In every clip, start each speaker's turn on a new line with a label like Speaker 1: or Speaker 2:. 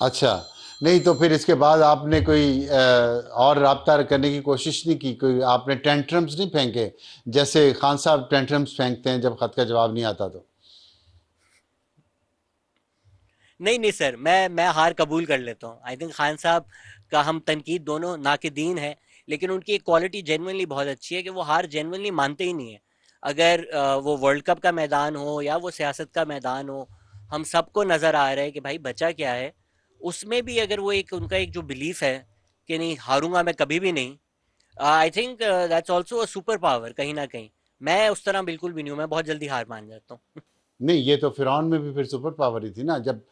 Speaker 1: अच्छा, नहीं तो फिर इसके बाद आपने कोई और राब्ता करने की कोशिश नहीं की? कोई आपने टेंट्रम्स नहीं फेंके, जैसे खान साहब टेंट्रम्स फेंकते हैं जब खत का जवाब नहीं आता तो?
Speaker 2: नहीं नहीं सर, मैं हार कबूल कर लेता हूँ। आई थिंक खान साहब का हम तनकीद दोनों नाकिदीन है, लेकिन उनकी एक क्वालिटी जेनुअनली बहुत अच्छी है कि वो हार जेनुअनली मानते ही नहीं है। अगर वो वर्ल्ड कप का मैदान हो या वो सियासत का मैदान हो, हम सबको नज़र आ रहा है कि भाई बचा क्या है। उसमें भी अगर वो एक उनका एक जो बिलीफ है कि नहीं हारूंगा मैं कभी भी नहीं, I think that's also a super power कहीं ना कहीं। मैं उस तरह बिल्कुल भी नहीं हूँ, मैं बहुत जल्दी हार मान जाता हूँ।
Speaker 1: नहीं, ये तो फिरौन में भी फिर सुपर पावर ही थी ना, जब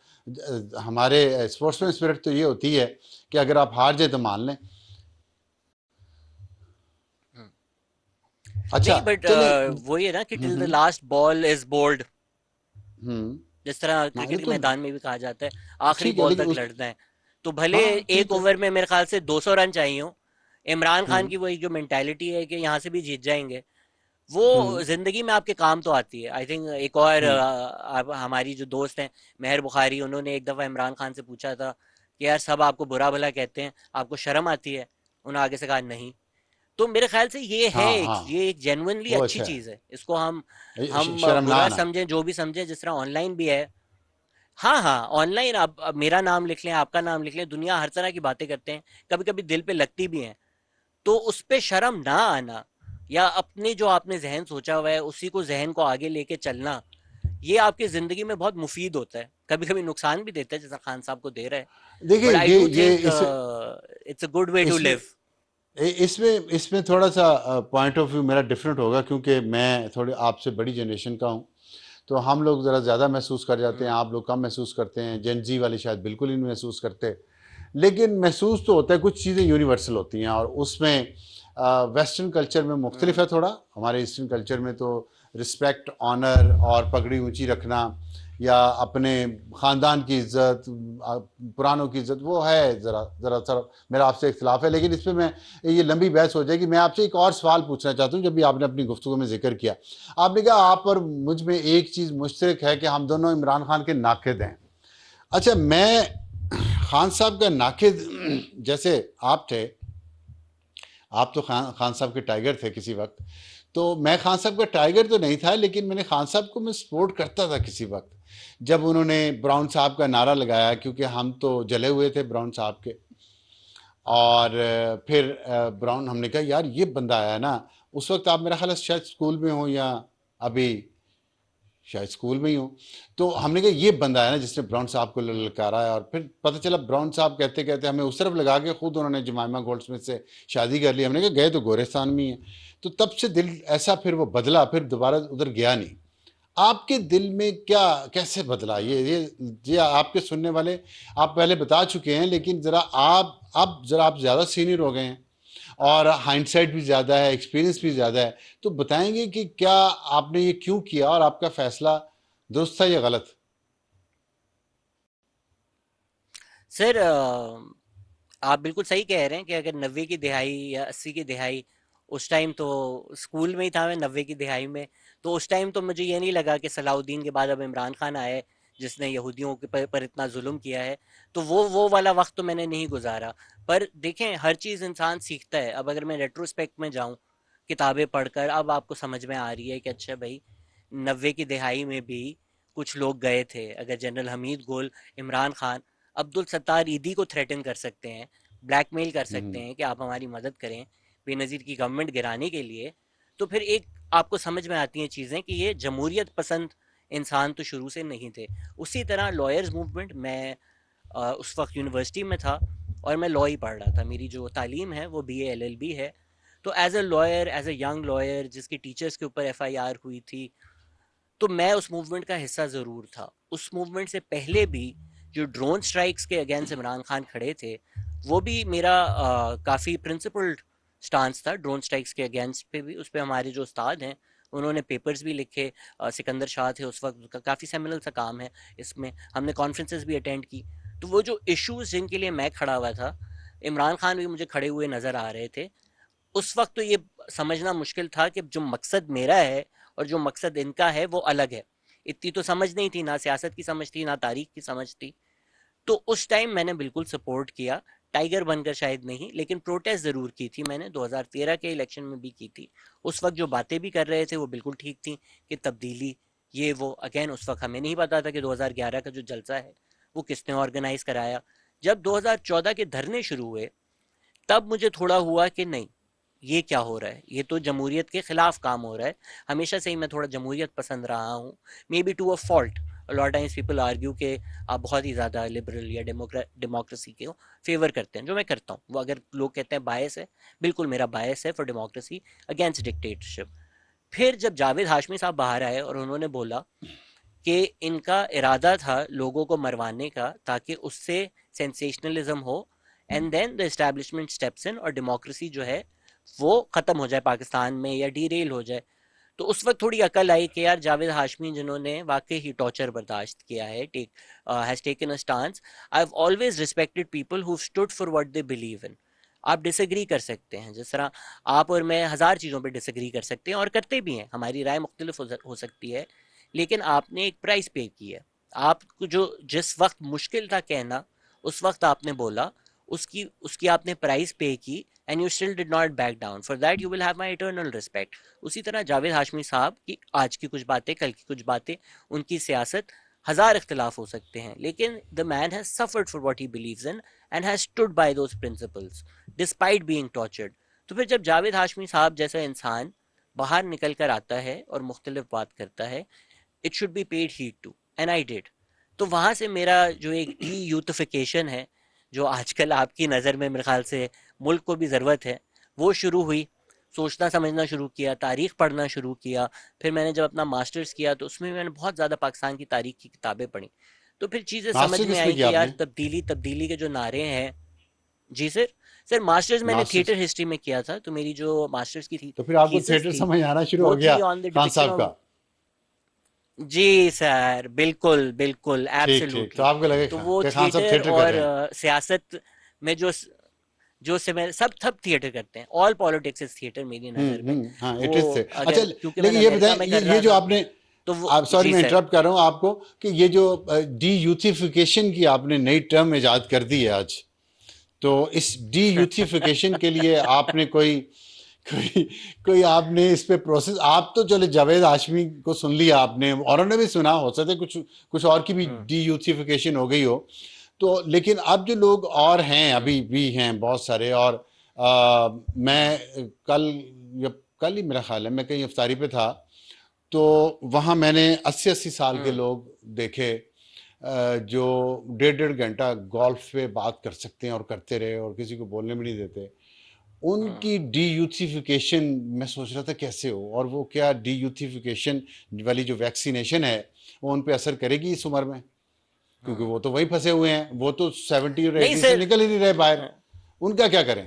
Speaker 1: हमारे स्पोर्ट्समैन स्पिरिट तो ये होती है कि अगर आप हार जाए तो मान लें। अच्छा,
Speaker 2: नहीं बट
Speaker 1: चले।
Speaker 2: वही है ना कि till the
Speaker 1: hmm.
Speaker 2: Last ball is bowled,
Speaker 1: hmm.
Speaker 2: जिस तरह
Speaker 1: हाँ, ये
Speaker 2: क्रिकेट के
Speaker 1: तो
Speaker 2: मैदान में भी कहा जाता है, आखिरी
Speaker 1: ठीक है,
Speaker 2: बॉल
Speaker 1: लेकिन
Speaker 2: तक
Speaker 1: उस,
Speaker 2: लड़ना है। तो भले
Speaker 1: हाँ
Speaker 2: एक
Speaker 1: ठीक है।
Speaker 2: ओवर में मेरे ख्याल से 200 रन चाहिए हो, इमरान खान
Speaker 1: हम्म।
Speaker 2: की वही जो मेंटालिटी है कि यहाँ से भी जीत जाएंगे, वो
Speaker 1: हम्म।
Speaker 2: जिंदगी में आपके काम तो आती है। आई थिंक एक और
Speaker 1: हम्म।
Speaker 2: हमारी जो दोस्त हैं मेहर बुखारी, उन्होंने एक दफ़ा इमरान खान से पूछा था कि यार सब आपको बुरा भला कहते हैं, आपको शर्म आती है? उन्होंने आगे से कहा नहीं। तो मेरे ख्याल से ये है
Speaker 1: हाँ
Speaker 2: एक,
Speaker 1: हाँ,
Speaker 2: ये एक जेन्युइनली
Speaker 1: वो
Speaker 2: अच्छी
Speaker 1: अच्छा है।
Speaker 2: चीज़ है। इसको हम
Speaker 1: शर्म ना
Speaker 2: बुरा
Speaker 1: आना।
Speaker 2: समझें जो भी समझें, जिस तरह ऑनलाइन भी है। हाँ हाँ, ऑनलाइन आप अब मेरा नाम लिख लें, आपका नाम लिख लें, दुनिया हर तरह की बातें करते हैं, कभी कभी दिल पे लगती भी हैं। तो उस पे शर्म ना आना, या अपने जो आपने जहन सोचा हुआ है उसी को जहन को आगे लेके चलना, ये आपकी जिंदगी में बहुत मुफीद होता है। कभी कभी नुकसान भी देता है जैसा खान साहब को दे रहा है,
Speaker 1: देखिए,
Speaker 2: बट आई डू
Speaker 1: ये
Speaker 2: think it's a good way to
Speaker 1: इसमें
Speaker 2: लिव।
Speaker 1: इसमें इसमें थोड़ा सा पॉइंट ऑफ व्यू मेरा डिफरेंट होगा, क्योंकि मैं थोड़े आपसे बड़ी जनरेशन का हूँ। तो हम लोग ज़रा ज़्यादा महसूस कर जाते हैं, आप लोग कम महसूस करते हैं, जेन जी वाले शायद बिल्कुल ही नहीं महसूस करते। लेकिन महसूस तो होता है, कुछ चीज़ें यूनिवर्सल होती हैं, और उसमें वेस्टर्न कल्चर में मुख्तलिफ है थोड़ा। हमारे ईस्टर्न कल्चर में तो रिस्पेक्ट, ऑनर और पगड़ी ऊंची रखना, या अपने ख़ानदान की इज़्ज़त, पुरानों की इज़्ज़त, वो है ज़रा ज़रा सा मेरा आपसे इख्तिलाफ है। लेकिन इसमें मैं, ये लंबी बहस हो जाएगी। मैं आपसे एक और सवाल पूछना चाहता हूँ। जब भी आपने अपनी गुफ्तगू में जिक्र किया, आपने कहा आप और मुझ में एक चीज़ मुश्तरक है कि हम दोनों इमरान खान के नाकिद हैं। अच्छा, मैं खान साहब का नाकिद जैसे आप थे, आप तो खान खान साहब के टाइगर थे किसी वक्त। तो मैं खान साहब का टाइगर तो नहीं था, लेकिन मैंने खान साहब को मैं सपोर्ट करता था किसी वक्त, जब उन्होंने ब्राउन साहब का नारा लगाया, क्योंकि हम तो जले हुए थे ब्राउन साहब के। और फिर ब्राउन, हमने कहा यार ये बंदा आया ना। उस वक्त आप मेरा ख्याल है शायद स्कूल में हो, या अभी शायद स्कूल में ही हो। तो हमने कहा ये बंदा है ना जिसने ब्राउन साहब को ललकारा है। और फिर पता चला ब्राउन साहब कहते कहते हमें उस तरफ लगा के खुद उन्होंने जमाइमा गोल्डस्मिथ से शादी कर ली। हमने कहा गए तो गोरेस्तान में ही है। तो तब से दिल ऐसा फिर वो बदला, फिर दोबारा उधर गया नहीं। आपके दिल में क्या, कैसे बदला ये आपके सुनने वाले आप पहले बता चुके हैं, लेकिन ज़रा आप, अब ज़रा आप ज़्यादा सीनियर हो गए हैं, और हाइंडसाइट भी ज़्यादा है, एक्सपीरियंस भी ज़्यादा है। तो बताएंगे कि क्या आपने ये क्यों किया, और आपका फैसला दुरुस्त था या गलत?
Speaker 2: सर आप बिल्कुल सही कह रहे हैं कि अगर 90 की दिहाई या 80 की दिहाई, उस टाइम तो स्कूल में ही था मैं 90 की दिहाई में। तो उस टाइम तो मुझे ये नहीं लगा कि सलाउद्दीन के बाद अब इमरान खान आए जिसने यहूदियों के पर इतना जुल्म किया है। तो वो वाला वक्त तो मैंने नहीं गुजारा। पर देखें, हर चीज़ इंसान सीखता है। अब अगर मैं रेट्रोस्पेक्ट में जाऊं, किताबें पढ़कर, अब आपको समझ में आ रही है कि अच्छा भाई, 90 की दिहाई में भी कुछ लोग गए थे। अगर जनरल हमीद गोल, इमरान खान, अब्दुल सत्तार ईदी को थ्रेटन कर सकते हैं, ब्लैकमेल कर सकते हैं कि आप हमारी मदद करें बेनज़ीर की गवर्नमेंट गिराने के लिए, तो फिर एक आपको समझ में आती हैं चीज़ें कि ये जमहूरियत पसंद इंसान तो शुरू से नहीं थे। उसी तरह लॉयर्स मूवमेंट, मैं उस वक्त यूनिवर्सिटी में था और मैं लॉ ही पढ़ रहा था। मेरी जो तालीम है वो B A L L B है। तो as a lawyer, as a young lawyer जिसकी टीचर्स के ऊपर एफ आई आर हुई थी, तो मैं उस मूवमेंट का हिस्सा ज़रूर था। उस मूवमेंट से पहले भी जो ड्रोन स्ट्राइक्स के अगेंस्ट इमरान खान खड़े थे, वो भी मेरा काफ़ी प्रिंसिपल्ड स्टांस था। ड्रोन स्ट्राइक्स के अगेंस्ट पे भी उस पे हमारे जो उस्ताद हैं उन्होंने पेपर्स भी लिखे। सिकंदर शाह थे उस वक्त, का काफ़ी सेमिनल सा काम है इसमें। हमने कॉन्फ्रेंसेस भी अटेंड की। तो वो जो इश्यूज जिनके लिए मैं खड़ा हुआ था, इमरान खान भी मुझे खड़े हुए नज़र आ रहे थे। उस वक्त तो ये समझना मुश्किल था कि जो मकसद मेरा है और जो मकसद इनका है वो अलग है। इतनी तो समझ नहीं थी, ना सियासत की समझ थी, ना तारीख की समझ थी। तो उस टाइम मैंने बिल्कुल सपोर्ट किया, टाइगर बनकर शायद नहीं, लेकिन प्रोटेस्ट ज़रूर की थी मैंने, 2013 के इलेक्शन में भी की थी। उस वक्त जो बातें भी कर रहे थे वो बिल्कुल ठीक थी कि तब्दीली ये वो, अगेन उस वक्त हमें नहीं पता था कि 2011 का जो जलसा है वो किसने ऑर्गेनाइज कराया। जब 2014 के धरने शुरू हुए तब मुझे थोड़ा हुआ कि नहीं, ये क्या हो रहा है, ये तो जमहूरियत के खिलाफ काम हो रहा है। हमेशा से ही मैं थोड़ा जमहूरियत पसंद रहा हूँ, maybe to a fault. Lot times people argue के आप बहुत ही ज़्यादा लिबरल या डेमोक्रेसी के फेवर करते हैं, जो मैं करता हूँ। वो अगर लोग कहते हैं बायस है, बिल्कुल मेरा बायस है फॉर डेमोक्रेसी अगेंस्ट डिक्टेटरशिप। फिर जब जावेद हाशमी साहब बाहर आए और उन्होंने बोला कि इनका इरादा था लोगों को मरवाने का ताकि उससे सेंसेशनलिज्म हो, and then the establishment steps in our democracy जो है वो ख़त्म हो जाए पाकिस्तान में या डीरेल हो जाए। तो उस वक्त थोड़ी अकल आई कि यार जावेद हाशमी जिन्होंने वाकई ही टॉर्चर बर्दाश्त किया है, has taken a stance. I have always respected people who stood for what they believe in. आप डिसएग्री कर सकते हैं, जिस तरह आप और मैं हज़ार चीज़ों पे डिसएग्री कर सकते हैं और करते भी हैं, हमारी राय मुख्तलिफ हो सकती है, लेकिन आपने एक प्राइस पे की है। आपको जो जिस वक्त मुश्किल था कहना, उस वक्त आपने बोला, उसकी उसकी आपने प्राइस पे की, and you still did not back down. For that you will have my eternal respect. उसी तरह जावेद हाशमी साहब की आज की कुछ बातें, कल की कुछ बातें, उनकी सियासत, हज़ार इख्तलाफ हो सकते हैं, लेकिन the man has suffered for what he believes in and has stood by those principles despite being tortured. तो फिर जब जावेद हाशमी साहब जैसा इंसान बाहर निकल कर आता है और मुख्तलिफ बात करता है, it should be paid heed to, and I did. तो वहाँ से मेरा जो एक डी यूथिफिकेशन है, जो आजकल आपकी नज़र में मेरे ख्याल से मुल्क को भी ज़रूरत है, वो शुरू हुई। सोचना समझना शुरू किया, तारीख़ पढ़ना शुरू किया। फिर मैंने जब अपना मास्टर्स किया तो उसमें मैंने बहुत ज़्यादा पाकिस्तान की तारीख़ की किताबें पढ़ी। तो फिर चीज़ें समझ
Speaker 1: मास्टर
Speaker 2: में
Speaker 1: किस पे
Speaker 2: आई
Speaker 1: किया
Speaker 2: कि यार
Speaker 1: आपने?
Speaker 2: तब्दीली तब्दीली के जो नारे हैं। जी सर। सर मास्टर्स मैंने
Speaker 1: मास्टर्स?
Speaker 2: थिएटर हिस्ट्री में किया था, तो मेरी जो मास्टर्स की थी
Speaker 1: तो फिर आपको
Speaker 2: थीसिस
Speaker 1: थिएटर
Speaker 2: थी,
Speaker 1: समझ आना शुरू
Speaker 2: वो
Speaker 1: हो गया
Speaker 2: थी ऑन द
Speaker 1: खान
Speaker 2: डिपिक्शन
Speaker 1: साहब
Speaker 2: ऑफ।
Speaker 1: का?
Speaker 2: जी सर, बिल्कुल बिल्कुल,
Speaker 1: ठीक ठीक, तो
Speaker 2: एब्सोल्युटली।
Speaker 1: आपको लगे
Speaker 2: तो वो
Speaker 1: कि खान साहब
Speaker 2: थिएटर
Speaker 1: थिएटर कर
Speaker 2: और
Speaker 1: रहे हैं।
Speaker 2: सियासत में जो से मैं सब थिएटर करते हैं, ऑल पॉलिटिक्स इज थिएटर मेरी नज़र में।
Speaker 1: हाँ,
Speaker 2: वो
Speaker 1: इट इज से। अच्छा,
Speaker 2: अगर क्योंकि मैंने
Speaker 1: लेकिन ये
Speaker 2: अमेरिका
Speaker 1: बताएं,
Speaker 2: में कर
Speaker 1: ये
Speaker 2: रहा
Speaker 1: जो
Speaker 2: था,
Speaker 1: आपने,
Speaker 2: तो वो।
Speaker 1: आप सॉरी
Speaker 2: जी
Speaker 1: मैं
Speaker 2: सर।
Speaker 1: इंटरप्ट कर रहा हूँ आपको, कि ये जो डी यूथिफिकेशन की आपने नई टर्म इजाद कर दी है आज, तो इस डी यूथिफिकेशन के लिए आपने कोई कोई आपने इस पे प्रोसेस, आप तो चले जावेद हाशमी को सुन लिया आपने, औरों ने भी सुना, हो सकता है कुछ कुछ और की भी
Speaker 2: हम्म।
Speaker 1: डी यूथिफिकेशन हो गई हो। तो लेकिन अब जो लोग और हैं,
Speaker 2: हम्म।
Speaker 1: अभी भी हैं बहुत सारे, और मैं कल या कल ही मेरा ख्याल है मैं कहीं इफ्तारी पे था, तो वहाँ मैंने 80-80 साल के
Speaker 2: हम्म।
Speaker 1: लोग देखे, जो 1.5-1.5 घंटा गोल्फ पे बात कर सकते हैं और करते रहे और किसी को बोलने भी नहीं देते।
Speaker 2: हम्म।
Speaker 1: उनकी डी-यूथिफिकेशन मैं सोच रहा था कैसे हो, और वो क्या डी-यूथिफिकेशन वाली जो वैक्सीनेशन है वो उन पे असर करेगी इस उम्र में? क्योंकि
Speaker 2: हम्म।
Speaker 1: वो तो वहीं फंसे हुए हैं, वो तो 70 और
Speaker 2: नहीं
Speaker 1: 80 से
Speaker 2: सर।
Speaker 1: निकल ही नहीं रहे बाहर। उनका क्या करें?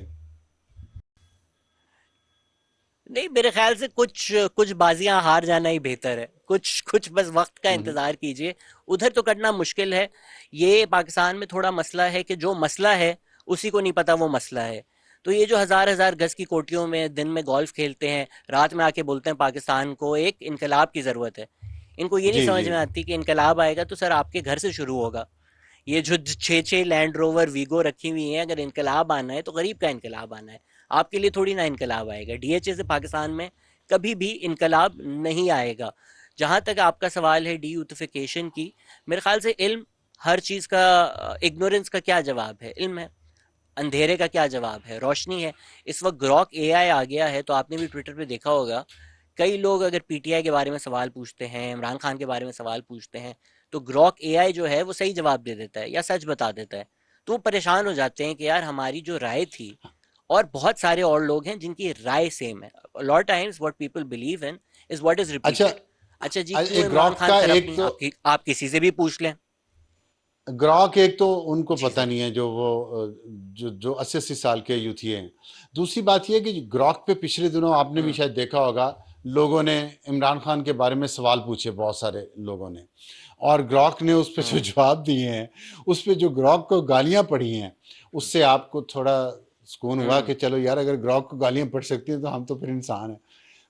Speaker 2: नहीं, मेरे ख्याल से कुछ कुछ बाजियां हार जाना ही बेहतर है। कुछ कुछ बस वक्त का
Speaker 1: हम्म,
Speaker 2: इंतजार कीजिए। उधर तो करना मुश्किल है। ये पाकिस्तान में थोड़ा मसला है कि जो मसला है उसी को नहीं पता वो मसला है। तो ये जो हजार हजार गज की कोठियों में दिन में गोल्फ खेलते हैं, रात में आके बोलते हैं पाकिस्तान को एक इनकलाब की जरूरत है, इनको ये नहीं
Speaker 1: जी
Speaker 2: समझ
Speaker 1: जी।
Speaker 2: में आती कि इनकलाब आएगा तो सर आपके घर से शुरू होगा। ये जो छः छः लैंड रोवर वीगो रखी हुई हैं, अगर इनकलाब आना है तो गरीब का इनकलाब आना है, आपके लिए थोड़ी ना इनकलाब आएगा। डीएचए से पाकिस्तान में कभी भी इनकलाब नहीं आएगा। जहाँ तक आपका सवाल है डी यूथिफिकेशन की, मेरे ख्याल से इल्म हर चीज़ का, इग्नोरेंस का क्या जवाब है? इल्म है। अंधेरे का क्या जवाब है? रोशनी है। इस वक्त ग्रॉक एआई आ गया है, तो आपने भी ट्विटर पे देखा होगा, कई लोग अगर पीटीआई के बारे में सवाल पूछते हैं, इमरान खान के बारे में सवाल पूछते हैं, तो ग्रॉक एआई जो है वो सही जवाब दे देता है या सच बता देता है। तो वो परेशान हो जाते हैं कि यार हमारी जो राय थी, और बहुत सारे और लोग हैं जिनकी राय सेम है। Lot times what people believe in is what is
Speaker 1: अच्छा,
Speaker 2: रिपीटेड। अच्छा जी, क्यों
Speaker 1: एक
Speaker 2: इमरान
Speaker 1: ग्रॉक
Speaker 2: खान
Speaker 1: का
Speaker 2: करप्ट
Speaker 1: एक
Speaker 2: नहीं?
Speaker 1: तो,
Speaker 2: आप किसी से भी पूछ लें।
Speaker 1: ग्राहक एक तो उनको
Speaker 2: जी
Speaker 1: पता
Speaker 2: सर।
Speaker 1: नहीं है, जो वो जो जो 80-80 साल के यूथ हैं। दूसरी बात यह है कि ग्राहक पे पिछले दिनों आपने भी
Speaker 2: हम्म।
Speaker 1: शायद देखा होगा, लोगों ने इमरान खान के बारे में सवाल पूछे, बहुत सारे लोगों ने, और ग्राहक ने उस पर जो
Speaker 2: हम्म।
Speaker 1: जवाब दिए हैं, उस पर जो ग्राहक को गालियां पड़ी हैं, उससे आपको थोड़ा सुकून हुआ
Speaker 2: हम्म।
Speaker 1: कि चलो यार, अगर ग्राहक को गालियां पड़ सकती हैं तो हम तो फिर इंसान हैं।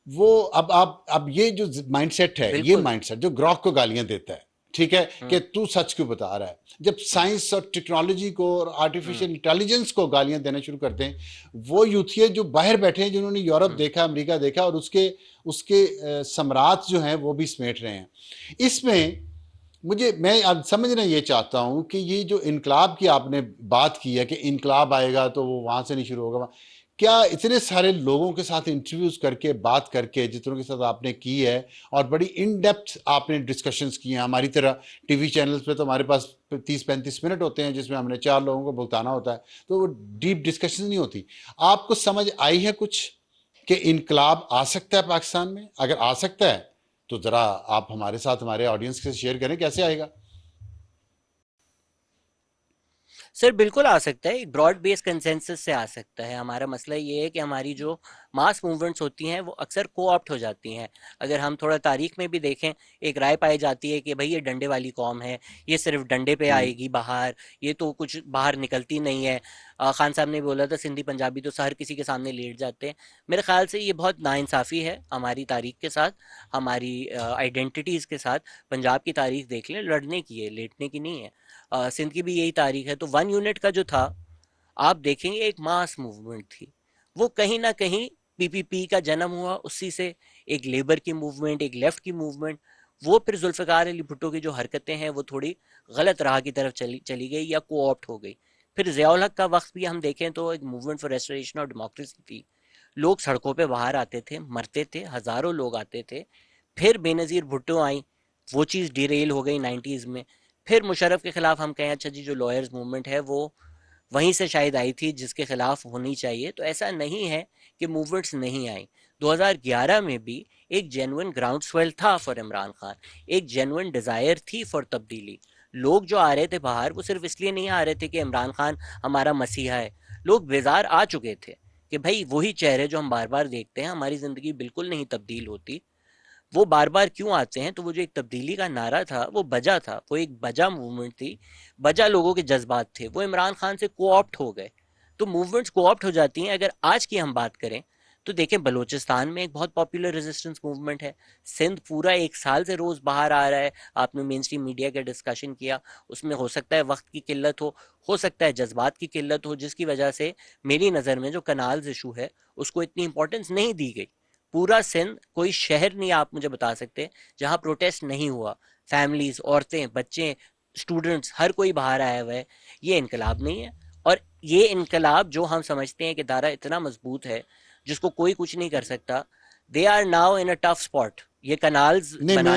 Speaker 1: वो अब ये जो माइंडसेट है, ये
Speaker 2: बिल्कुल।
Speaker 1: माइंडसेट जो ग्राहक को गालियां देता है, ठीक है, कि
Speaker 2: हम्म।
Speaker 1: तू सच क्यों बता रहा है। जब साइंस और टेक्नोलॉजी को और
Speaker 2: हम्म।
Speaker 1: आर्टिफिशियल इंटेलिजेंस को गालियां देना शुरू करते हैं, वो यूथिया जो बाहर बैठे हैं, जिन्होंने यूरोप
Speaker 2: हम्म।
Speaker 1: देखा, अमेरिका देखा, और उसके उसके सम्राट जो हैं वो भी समेट रहे हैं इसमें। मैं अब समझना ये चाहता हूं कि ये जो इनकलाब की आपने बात की है कि इनकलाब आएगा तो वो वहां से नहीं शुरू होगा, क्या इतने सारे लोगों के साथ इंटरव्यूज करके, बात करके, जितनों के साथ आपने की है, और बड़ी इन डेप्थ आपने डिस्कशंस की हैं, हमारी तरह टीवी चैनल्स पे तो हमारे पास 30-35 मिनट होते हैं जिसमें हमने 4 लोगों को भुगताना होता है, तो वो डीप डिस्कशन नहीं होती। आपको समझ आई है कुछ कि इनकलाब आ सकता है पाकिस्तान में? अगर आ सकता है तो जरा आप हमारे साथ, हमारे ऑडियंस के साथ शेयर करें कैसे आएगा।
Speaker 2: सर बिल्कुल आ सकता है, एक ब्रॉड बेस कंसेंसस से आ सकता है। हमारा मसला ये है कि हमारी जो मास मूवमेंट्स होती हैं वो अक्सर को ऑप्ट हो जाती हैं। अगर हम थोड़ा तारीख में भी देखें, एक राय पाई जाती है कि भाई ये डंडे वाली कौम है, ये सिर्फ डंडे पे
Speaker 1: हम्म।
Speaker 2: आएगी बाहर, ये तो कुछ बाहर निकलती नहीं है। खान साहब ने बोला था सिंधी पंजाबी तो हर किसी के सामने लेट जाते हैं। मेरे ख्याल से ये बहुत नाइंसाफ़ी है हमारी तारीख के साथ, हमारी आइडेंटिटीज़ के साथ। पंजाब की तारीख देख लें, लड़ने की है, लेटने की नहीं है। सिंध की भी यही तारीख है। तो 1 यूनिट का जो था, आप देखेंगे एक मास मूवमेंट थी। वो कहीं ना कहीं पीपीपी का जन्म हुआ उसी से, एक लेबर की मूवमेंट, एक लेफ्ट की मूवमेंट। वो फिर जुल्फ़िकार अली भुट्टो की जो हरकतें हैं वो थोड़ी गलत राह की तरफ चली चली गई या कोऑप्ट हो गई। फिर ज़ियाउल हक का वक्त भी हम देखें तो एक movement for restoration of democracy थी। लोग सड़कों पे बाहर आते थे, मरते थे, हज़ारों लोग आते थे। फिर बेनज़ीर भुट्टो आई, वो चीज़ डिरेल हो गई 90s में। फिर मुशर्रफ के खिलाफ हम कहें अच्छा जी जो लॉयर्स मूवमेंट है वो वहीं से शायद आई थी जिसके खिलाफ होनी चाहिए। तो ऐसा नहीं है कि मूवमेंट्स नहीं आई। 2011 में भी एक जेन्युइन ग्राउंड स्वेल था फॉर इमरान खान, एक जेन्युइन डिज़ायर थी फॉर तब्दीली। लोग जो आ रहे थे बाहर वो सिर्फ इसलिए नहीं आ रहे थे कि इमरान खान हमारा मसीहा है। लोग बेजार आ चुके थे कि भाई वही चेहरे जो हम बार बार देखते हैं, हमारी ज़िंदगी बिल्कुल नहीं तब्दील होती, वो बार बार क्यों आते हैं। तो वो जो एक तब्दीली का नारा था वो बजा था, वो एक बजा मूवमेंट थी, बजा लोगों के जज्बात थे, वो इमरान खान से कोऑप्ट हो गए। तो मूवमेंट्स कोऑप्ट हो जाती हैं। अगर आज की हम बात करें तो देखें, बलूचिस्तान में एक बहुत पॉपुलर रेजिस्टेंस मूवमेंट है। सिंध पूरा 1 साल से रोज़ बाहर आ रहा है। आपने मेन स्ट्रीम मीडिया का डिस्कशन किया, उसमें हो सकता है वक्त की किल्लत हो सकता है जज्बात की किल्लत हो, जिसकी वजह से मेरी नज़र में जो कनाल्स इशू है उसको इतनी इंपॉर्टेंस नहीं दी गई। पूरा सिंध, कोई शहर नहीं आप मुझे बता सकते जहां प्रोटेस्ट नहीं हुआ। फैमिलीज, औरतें, बच्चे, स्टूडेंट्स, हर कोई बाहर आया हुआ है। ये इनकलाब नहीं है। और ये इनकलाब जो हम समझते हैं कि दायरा इतना मजबूत है जिसको कोई कुछ नहीं कर सकता, they are now in a tough spot. ये कनाल्स
Speaker 1: नहीं,
Speaker 2: बना